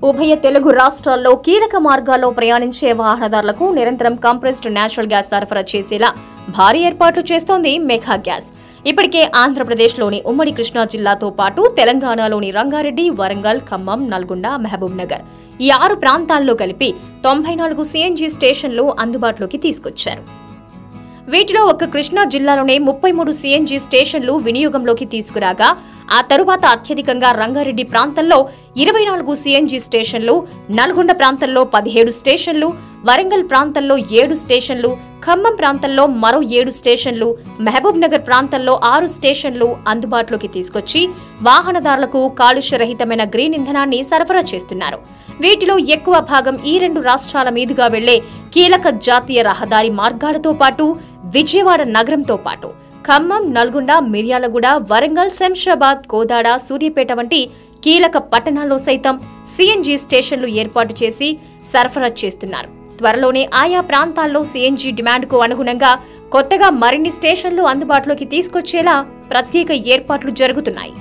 ఉభయ తెలుగు రాష్ట్రాల్లో కీలక మార్గాల్లో ప్రయాణించే వాహనదారులకు నిరంతరం కంప్రెస్డ్ నేచురల్ గ్యాస్ సరఫరా చేసేలా భారీ ఏర్పాట్లు చేస్తోంది మెగా గ్యాస్. ఇప్పటికే ఆంధ్రప్రదేశ్లోని ఉమ్మడి కృష్ణా జిల్లాతో పాటు తెలంగాణలోని రంగారెడ్డి, వరంగల్, ఖమ్మం, నల్గొండ, మహబూబ్ నగర్ ఈ 6 ప్రాంతాల్లో కలిపి 94 సీఎన్జీ స్టేషన్లు అందుబాటులోకి తీసుకొచ్చారు. వీటిలో ఒక్క కృష్ణా జిల్లాలోనే 33 సీఎన్జీ స్టేషన్లు వినియోగంలోకి తీసుకురాగా, ఆ తరువాత అత్యధికంగా రంగారెడ్డి ప్రాంతంలో 24 సీఎన్జీ స్టేషన్లు, నల్గొండ ప్రాంతంలో 17 స్టేషన్లు, వరంగల్ ప్రాంతంలో 7 స్టేషన్లు, ఖమ్మం ప్రాంతంలో మరో 7 స్టేషన్లు, మహబూబ్ నగర్ ప్రాంతంలో 6 స్టేషన్లు అందుబాటులోకి తీసుకొచ్చి వాహనదారులకు కాలుష్యరహితమైన గ్రీన్ ఇంధనాన్ని సరఫరా చేస్తున్నారు. వీటిలో ఎక్కువ భాగం ఈ 2 రాష్ట్రాల మీదుగా వెళ్లే కీలక జాతీయ రహదారి మార్గాలతో పాటు విజయవాడ నగరంతో పాటు ఖమ్మం, నల్గొండ, మిర్యాలగూడ, వరంగల్, శంషాబాద్, కోదాడ, సూర్యాపేట వంటి కీలక పట్టణాల్లో సైతం సీఎన్జీ స్టేషన్లు ఏర్పాటు చేసి సరఫరా చేస్తున్నారు. త్వరలోనే ఆయా ప్రాంతాల్లో సీఎన్జీ డిమాండ్కు అనుగుణంగా కొత్తగా మరిన్ని స్టేషన్లు అందుబాటులోకి తీసుకొచ్చేలా ప్రత్యేక ఏర్పాట్లు జరుగుతున్నాయి.